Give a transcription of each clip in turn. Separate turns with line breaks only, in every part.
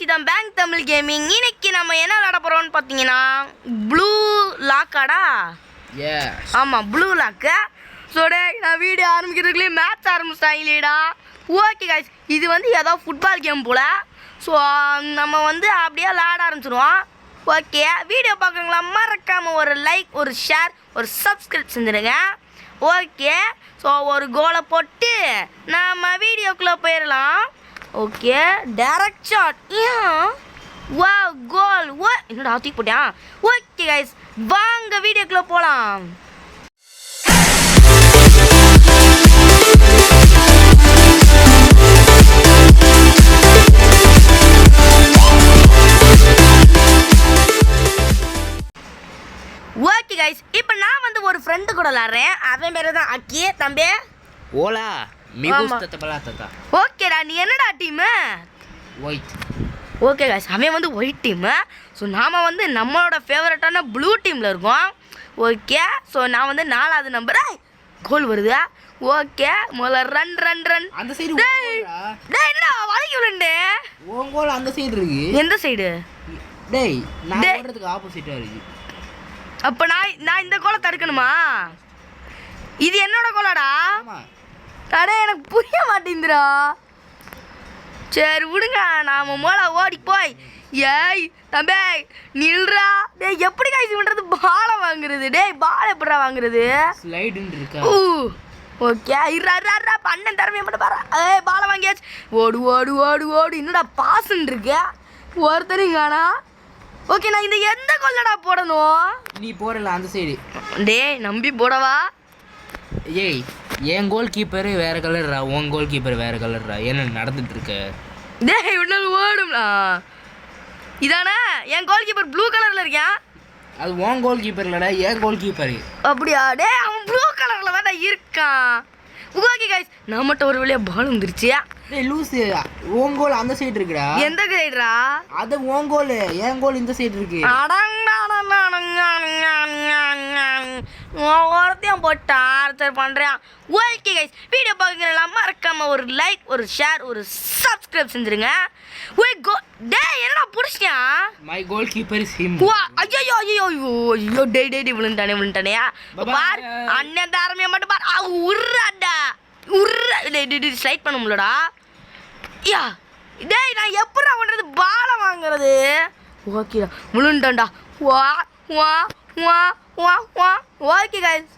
இதுதான் bank Tamil gaming. இன்னைக்கு நம்ம என்ன விளையாட போகிறோம்னு பார்த்தீங்கன்னா ப்ளூ லாக்காடா. ஆமாம், ப்ளூ லாக்கு. ஸோ நான் வீடியோ ஆரம்பிக்கிறதுக்குள்ளே மேட்ச் ஆரம்பிச்சிட்டாங்களேடா. ஓகே காய்ஸ், இது ஏதோ ஃபுட்பால் கேம் போல். ஸோ நம்ம அப்படியே விளையாட ஆரம்பிச்சிடுவோம். ஓகே, வீடியோ பார்க்குறீங்களா? மறக்காமல் ஒரு லைக், ஒரு ஷேர், ஒரு சப்ஸ்கிரைப் செஞ்சுருங்க. ஓகே, ஸோ ஒரு கோலை போட்டு நம்ம வீடியோக்குள்ளே போயிடலாம். Okay, direct shot. வா, கோல். ஓ, என்னோட ஆத்தி போட்டியா? ஓகே கைஸ், வாங்க வீடியோக்குள்ளே போகலாம். ஓகே கைஸ், இப்போ நான் ஒரு ஃப்ரெண்டு கூட விளாட்றேன். அவன் பேர் தான் அக்கி. தம்பி
ஓலா மிகுஸ்தத்தபலாத்தா.
ஓகேடா, நீ என்னடா டீமு?
ஒயிட்.
ஓகே கைஸ், அவன் ஒயிட் டீமு. ஸோ நாம் நம்மளோட ஃபேவரட்டான ப்ளூ டீமில் இருக்கோம். ஓகே, ஸோ நான் 4வது நம்பர். கோல் வருது. ஓகே, முதல்ல ரன் ரன் ரன்.
அந்த சைடு
என்னடா வளைக்கி விழுண்டு?
உன் கோல் அந்த சைடு இருக்கு.
எந்த சைடு?
டேய், நான் ஓடுறதுக்கு ஆப்போசிட்டா இருக்கு.
அப்போ நான் இந்த கோலை தடுக்கணுமா? இது என்னோட கோலாடா? அடே, எனக்கு புரிய மாட்டேங்குதுடா. சரி விடுங்க, நாம மோளை ஓடி போய். ஏய் தம்பி நில்றா. டேய், எப்படி காய்ச்சி பண்ணுறது? பாலை வாங்குறது. டேய், பால் எப்படிடா வாங்குறது?
ஸ்லைடுன்னு இருக்கா?
ஓகே, இருறா அண்ணன் திறமையை மட்டும் பாரு. ஏய், பாலை வாங்கியாச்சு. ஓடு ஓடு ஓடு ஓடு. என்னடா பாசுன்னு இருக்கு? ஒருத்தரும் காணா. ஓகே, நான் இந்த எந்த கொல்லடா போடணும்?
நீ போடல அந்த சைடு.
டேய், நம்பி போடவா?
ஏய், என் கோல் கீப்பரு வேற கலர்ரா, உன் கோல் கீப்பர் வேற கலர்ரா. என்ன நடந்துட்டு இருக்க?
டேய், உன்னால ஓடும்டா. இதானே என் கோல் கீப்பர் ப்ளூ கலர்ல இருக்கான்.
அது உன் கோல் கீப்பர் இல்லடா, என் கோல் கீப்பர்.
அப்படியா? டேய், அவன் ப்ளூ கலர்ல தான்டா இருக்கான். ஓகே கைஸ், நம்மகிட்ட ஒரு வழியா பால் வந்துருச்சு.
டேய் லூசு, உன் கோல் அந்த சைடு இருக்குடா.
எந்த சைடுடா?
அது உன் கோல், என் கோல் இந்த சைடு இருக்கு.
ஒருத்தையும் போட்டு ஆர்ச்சர் பண்ணுறேன். ஓகே கைஸ், வீடியோ பார்க்குறலாம் மறக்காம ஒரு லைக், ஒரு ஷேர், ஒரு சப்ஸ்கிரைப் செஞ்சுருங்க. டேய், என்னடா பிடிச்சியா?
My goalkeeper is him.
வா, ஐயோ ஐயோ ஐயோ. டேய் விழுந்துட்டானே. பார், அண்ணன் தாரமையை மட்டும் பார். உர்றாடா, உர்றா. டேய் ஸ்லைட் பண்ண முடியலடா. யா, டேய், நான் எப்படா பண்ணுறது? பாலை வாங்குறது. ஓகேடா, விழுந்துட்டான்டா. வா வா வா வா வா. ஓகே கைஸ்,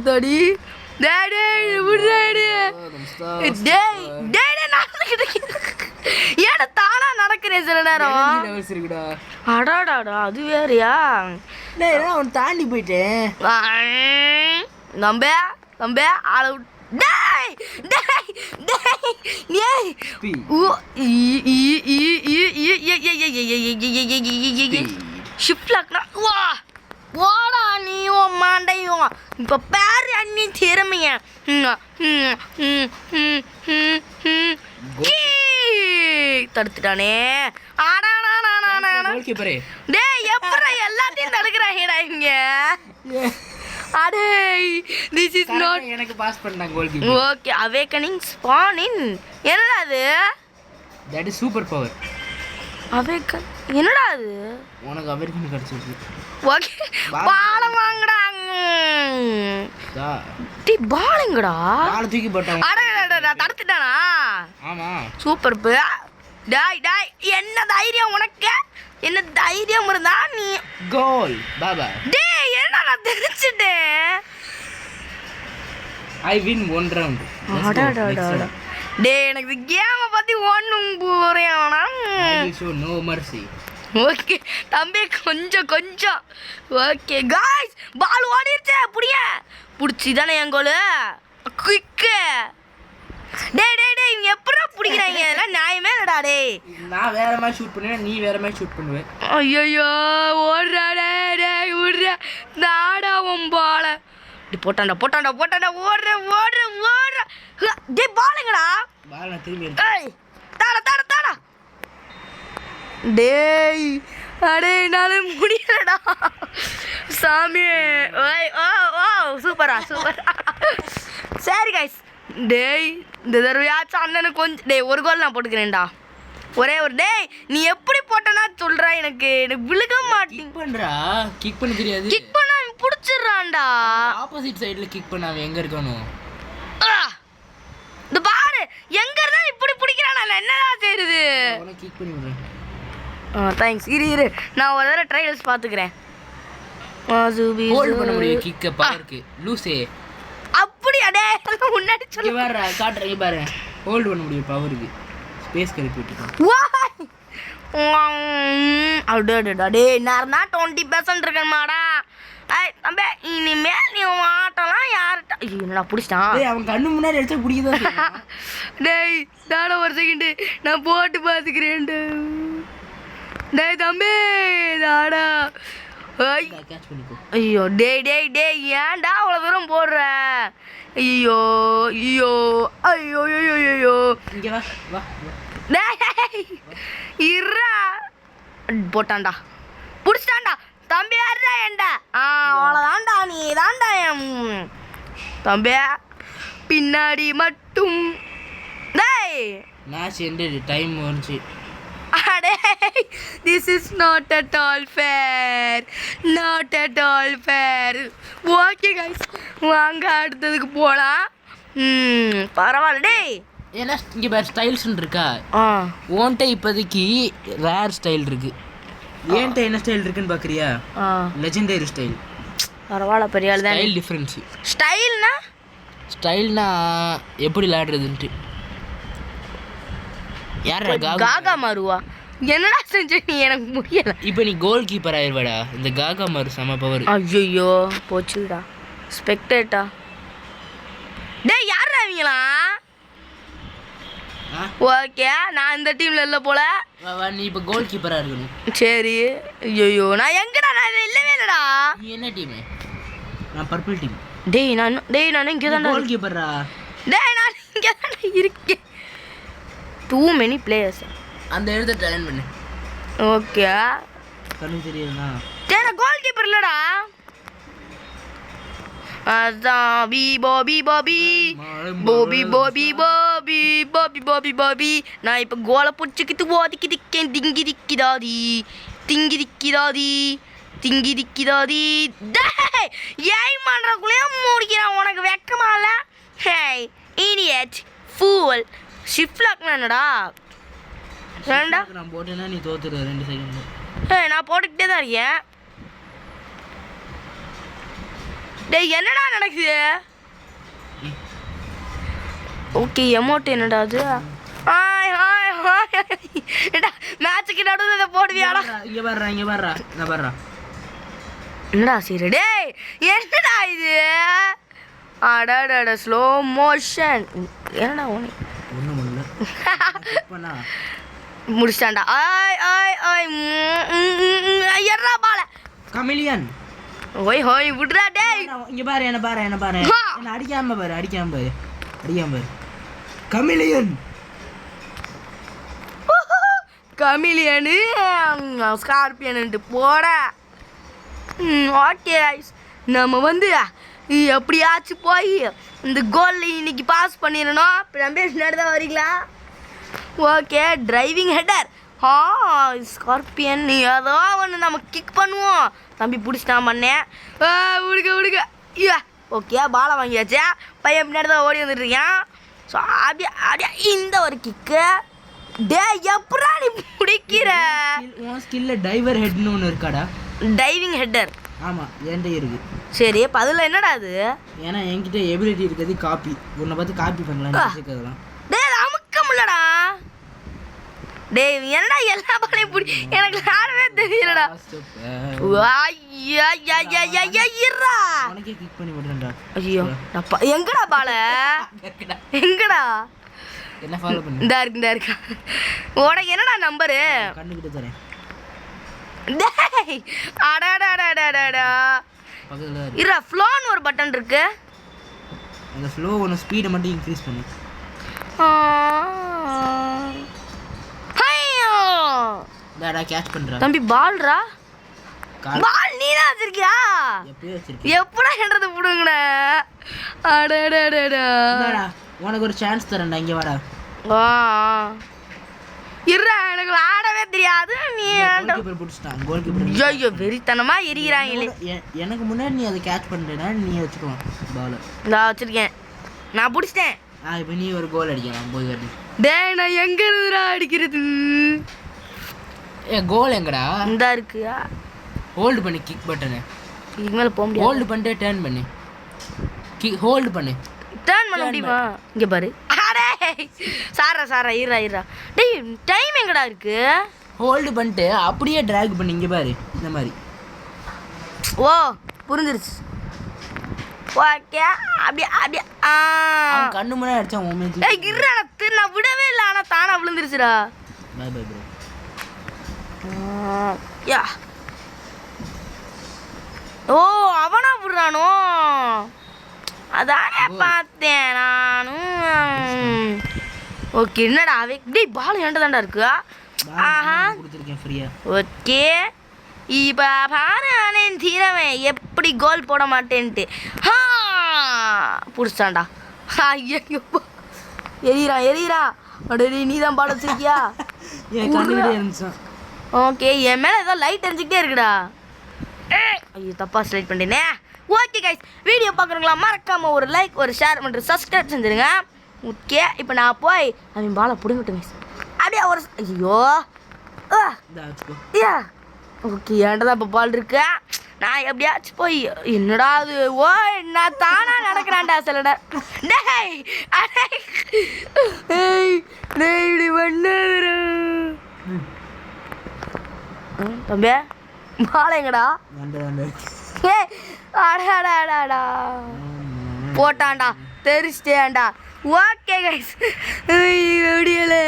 தடி. டேய் விடுறாடி. டேய் டேய் நடந்துக்கிட்டு ஏடா தானா நடக்கிறேன் சில நேரம். அடாடாடா, அது வேறையா?
டேய், அவன் தாண்டி போயிட்டேன்.
நம்ப நம்ப ஆள விட்டு. டேய் டேய் டேய் ஏய் ஷிஃப்ட் லாக்னா. வா வாடா நீ உன் மாண்டையும். இப்போ பேர் அண்ணி திறமைய. தடுத்துட்டானே. டேய், எப்படா எல்லாத்தையும் தடுக்கிறாங்கடா இங்க? அடே, this is not.
எனக்கு பாஸ் பண்ணாங்க goalkeeper.
Okay, awakening spawn in. என்னடா அது?
That is super power.
Awaken என்னடா அது?
உனக்கு அவேக்கன் கிடைச்சிருக்கு.
ஓகே, பால் வாங்குடா. டேய், பால் எங்கடா?
பால் தூக்கி போட்டான்.
அடடடடா, தடுத்துட்டானா?
ஆமா,
சூப்பர் பே. டேய் டேய், என்ன தைரியம் உனக்கு? என்ன தைரியம் இருந்தா நீ
கோல் பாபா.
டேய், என்ன நான் தெரிஞ்சிட்டேன்.
ஐ வின் 1 ரவுண்ட்.
அடடடடா. டேய், எனக்கு கேமை பத்தி ஒண்ணும் புரியலனா.
Show no mercy.
ஓகே தம்பி, கொஞ்சம் ஓகே गाइस, பால் ஓடிருச்சு. புடிச்சி தானே என் கோல். குயிக். டேய் டேய் டேய், நீ எப்பறா புடிக்குறாங்க? இதெல்லாம் நியாயமே இல்லடா. டேய்,
நான் வேற மாதிரி ஷூட் பண்ணுவேன், நீ வேற மாதிரி ஷூட் பண்ணுவே.
ஐயோ, ஓடுறா. டேய் விடுறா. நாடா உன் பால. டேய், போட்டான்டா. ஓடுற. டேய், பாலுங்கடா.
பால் நான் திரும்பி.
ஏய், தாடா. டேய், அடே, என்னால முடியலடா சாமி. ஓ சூப்பரா. சரி கைஸ், டேய், இந்த தடவையாச்சும் அண்ணனுக்கு கொஞ்சம். டேய், ஒரு கோல் நான் போட்டுக்கிறேன்டா. ஒரே ஒரு டேய் நீ எப்படி போட்டனா சொல்றா எனக்கு விழுக மாட்டேன்
கிக் பண்றா கிக் பண்ண தெரியாது
கிக் பண்ணா புடிச்சிடுறான்டா
ஆப்போசிட் சைடுல கிக் பண்ண அவன் எங்க இருக்கானோ
இந்த பாரு எங்க இருந்தா இப்படி பிடிக்கிறான் நான் என்னடா செய்யுது
அவனை கிக் பண்ணி விடுறேன்
தேங்க்ஸ் இரு நான் ஒரு தடவை ட்ரையல்ஸ் பாத்துக்கிறேன்
ஹோல்ட் பண்ண முடியும் கிக்க பவருக்கு லூசே
அப்படி அடே முன்னாடி
இங்க
சொல்லு
பாரு காட்றேன் பாரு ஹோல்ட் பண்ண முடியும் பவருக்கு ஸ்பேஸ் கழிப்பி விட்டுட்டான்
அடே நான் 20% இருக்கேன்மாடா ஐய் தம்பி இனிமேல் நீ ஆட்டலாம் யார்கிட்ட என்னடா பிடிச்சிட்டான்
டேய் அவன் கண்ணு முன்னாடி அடிச்சா பிடிக்குதா
டேய் தாடா ஒரு செகண்ட் நான் போட்டு பார்த்துக்கிறேன் டேய் தம்பி தாடா
கேட்ச் பண்ணிக்கோ
ஐயோ டேய் ஏன்டா அவ்வளோ தூரம் போடுற ஐயோ ஐயோ ஐயோ ஐயோ ஐயோ
இங்க வா வா
டேய் இருடா போட்டான்டா பிடிச்சிட்டான்டா தம்பி யாருடா ஏன்டா அவ்வளோதான்டா நீ தான்டா தம்பி பின்னாடி மட்டும் டேய்
மேட்ச் எண்ட் டைம் வந்துச்சு
அடே this is not at all fair okay guys வாங்க அடுத்ததுக்கு போகலாம் பரவாயில்ல டேய்
ஏன்னா இங்கே வேறு ஸ்டைல்ஸ்ன்னு இருக்கா ஓன்ட்ட இப்போதைக்கு ரேர் ஸ்டைல் இருக்கு ஏன்ட்ட என்ன ஸ்டைல் இருக்குன்னு பார்க்குறியா லெஜெண்டரி ஸ்டைல்
பரவாயில்ல பெரிய ஆள் தான்
ஸ்டைல் டிஃப்ரென்ஸு
ஸ்டைல்னா
எப்படி விளையாடுறதுன்ட்டு யாரா
காகா மாறுவா என்னடா செஞ்ச நீ எனக்கு முடியல
இப்போ நீ கோல் கீப்பர் ஆயிடுவாடா இந்த காகா மாறு செம பவர்
ஐயோ போச்சுடா ஸ்பெக்டேட்டா டேய் யாரா அவங்களா ஓகே நான் இந்த டீம்ல இல்ல போல
நீ இப்போ கோல் கீப்பரா இருக்கணும்
சரி ஐயோ நான் எங்கடா நான் இல்லவே இல்லடா
நீ என்ன டீம் நான் பர்பிள் டீம்
டேய் நான் இங்க தான்
கோல் கீப்பரா
டேய் நான் இங்க தான் இருக்கேன் too many players
அந்த இடத்தை டேலண்ட் பண்ணு
ஓகே
கண்ணு தெரியுதுனா
டேய் நான் கோல் கீப்பர் இல்லடா அதான் பாபி நான் இப்போ கோலை பிடிச்சிக்கிட்டு ஓதிக்கிட்டு திங்கி திக்கிதாதி டேய் ஏய் பண்ணுறக்குள்ளேயே முடிக்கிறான் உனக்கு வெக்கமா இல்லை ஹேய் இடியட் ஃபூல் ஷிஃப்ட்லாக்னா என்னடா ஏண்டா
நான் போட்டேன்னா நீ தோத்துரு 2 செகண்ட்
ஏய் நான் போட்டுக்கிட்டே தான் இருக்கேன் டேய் என்னடா நடக்குது ஓகே எமௌண்ட் என்னடா அது ஏடா மேட்சுக்கு நடுவில் இதை போடுவியாடா
இங்கே வர்றா நான் வர்றா
என்னடா சரி டேய் என்னடா இது அடடட ஸ்லோ மோஷன் என்னடா
ஒன்றும் பண்ணல
முடிச்சிட்டான்டா எர்ரா பால
கமிலியன்
ஹோய் விடுறா டேய்
இங்க பாரு என்ன பாரு என்ன அடிக்காம பாரு
கமிலியனு ஸ்கார்பியன்ட்டு போட ஓகே நம்ம வந்து எப்படியாச்சும் போய் இந்த கோலில் இன்னைக்கு பாஸ் பண்ணிடணும் இப்போ ரமேஷ் தான் வரீங்களா ஓகே டிரைவிங் ஹெட்டர் ஸ்கார்பியன் ஏதோ ஒன்று நம்ம கிக் பண்ணுவோம் தம்பி பிடிச்சிட்டான் பண்ணேன் விடுங்க ஐயா ஓகே பாலை வாங்கியாச்சு பையன் பின்னாடி தான் ஓடி வந்துட்டுருக்கேன் ஸோ அப்படியே இந்த ஒரு கிக்கு டே எப்படா நீ பிடிக்கிற
உன் ஸ்கில்ல டைவர் ஹெட்னு ஒன்று இருக்காடா
டைவிங் ஹெட்டர்
ஆமாம் என்கிட்ட இருக்கு
சரி இப்போ அதில் என்னடா அது
ஏன்னா என்கிட்ட எபிலிட்டி இருக்கிறது காப்பி உன்னை பார்த்து காப்பி பண்ணலாம்
டே அமுக்க முடியலடா டேய் என்னடா எல்லா பாலையும் பிடி எனக்கு யாருமே தெரியலடா இருடா
உனக்கே கிக் பண்ணி விடுறேன்டா
ஐயோ எங்கடா பால எங்கடா
என்ன ஃபாலோ பண்ணு
இந்த இருக்கா உனக்கு என்னடா நம்பரு
கண்ணுக்கிட்ட தரேன்
டேய் அடடடடடடா
பக்கத்துல
இருடா ஃப்ளோன்னு ஒரு பட்டன் இருக்கு
அந்த ஃப்ளோ ஒன்று ஸ்பீடை மட்டும் இன்க்ரீஸ் பண்ணு
ஐயோ
டேடா கேட்ச் பண்றா
தம்பி பால்ரா பால் நீ தான் வச்சிருக்கியா
எப்படியே வச்சிருக்கேன்
எப்படா என்றது புடுங்கடா அடடடடா
உனக்கு ஒரு சான்ஸ் தரேன்டா இங்க வாடா
இருடா எனக்கு ஆடவே தெரியாது நீ
கோல் கீப்பர் புடிச்சிட்டான் கோல் கீப்பர்
ஐயோ வெறித்தனமா எரியிறாங்களே.
எனக்கு முன்னாடி நீ அதை கேட்ச் பண்ணிட்டேனா நீ வச்சுக்கலாம் பால்.
நான் வச்சிருக்கேன், நான் பிடிச்சிட்டேன்.
இப்போ நீ ஒரு கோல் அடிக்கலாம் போய் வரது.
டேய் நான் எங்க இருந்துடா அடிக்கிறது?
கோல் எங்கடா?
இந்தா இருக்கு.
ஹோல்டு பண்ணி கிக் பட்டனை
இதுக்கு மேல போக முடியாது.
ஹோல்டு பண்ணிட்டு டர்ன் பண்ணு. ஹோல்டு பண்ணு.
டர்ன் பண்ண முடியுமா? இங்க பாரு. அடே சாரா இருடா. டேய் டைம் எங்கடா இருக்கு?
ஹோல்டு பண்ணிட்டு அப்படியே டிராக் பண்ணி இங்க பாரு இந்த மாதிரி.
ஓ புரிஞ்சிருச்சு. ஓகே அப்படியே
கண்ணு முன்னாடி அடிச்சான் உண்மைக்கு.
ஏய் இருடா நான் விடவே இல்லை, ஆனா தானா விழுந்துருச்சுடா.
Bye bye bro.
யா ஓ அவனா விடுறானோ? அதானே பார்த்தேன் நானும். ஓகே என்னடா அவே டேய் பால் என்கிட்ட தான்டா இருக்கு. ஆஹா
கொடுத்துருக்கேன் ஃப்ரீயா. ஓகே
இப்போ பாரு அண்ணன் தீரவன் எப்படி கோல் போட மாட்டேன்ட்டு. பிடிச்சான்டா. ஐயோ எரியிறான். அடே நீ தான் பாட வச்சிருக்கியா?
என் கண்ணுக்கிட்டே இருந்துச்சு.
ஓகே என் மேலே ஏதோ லைட் எரிஞ்சிக்கிட்டே இருக்குடா. ஐயோ தப்பாக செலக்ட் பண்ணிட்டேனே. ஓகே கைஸ் வீடியோ பார்க்குறீங்களா? மறக்காமல் ஒரு லைக் ஒரு ஷேர் மற்றும் சப்ஸ்கிரைப் செஞ்சுருங்க. ஓகே இப்போ நான் போய் அவன் பாலை பிடிங்கிட்டேன் கைஸ். அப்படியே ஒரு ஐயோ யா ஓகே என்கிட்ட தான் இப்போ பால் இருக்கு. நான் எப்படியாச்சும் போய் என்னடா அது ஓ நான் தானா நடக்கிறான்டா சிலடா. டேய் இப்படி பண்ணு தம்பி பால் எங்கடா? ஏ அடாடாடாடா போட்டான்டா தெரிச்சிட்டேன்டா. ஓகே கைஸ் வீடியோவில்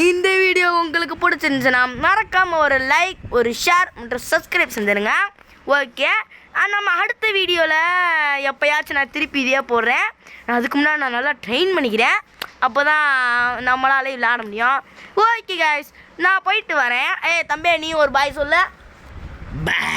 இந்த வீடியோ உங்களுக்கு பிடிச்சிருந்துச்சுன்னா மறக்காமல் ஒரு லைக் ஒரு ஷேர் மற்றும் சப்ஸ்கிரைப் செஞ்சுருங்க. ஓகே நம்ம அடுத்த வீடியோவில் எப்போயாச்சும் நான் திருப்பி இதே போடுறேன். அதுக்கு முன்னாடி நான் நல்லா ட்ரெயின் பண்ணிக்கிறேன், அப்போ தான் நம்மளாலே விளையாட முடியும். ஓகே கைஸ் நான் போயிட்டு வரேன். தம்பி நீ ஒரு பாய் சொல்லு.
பை.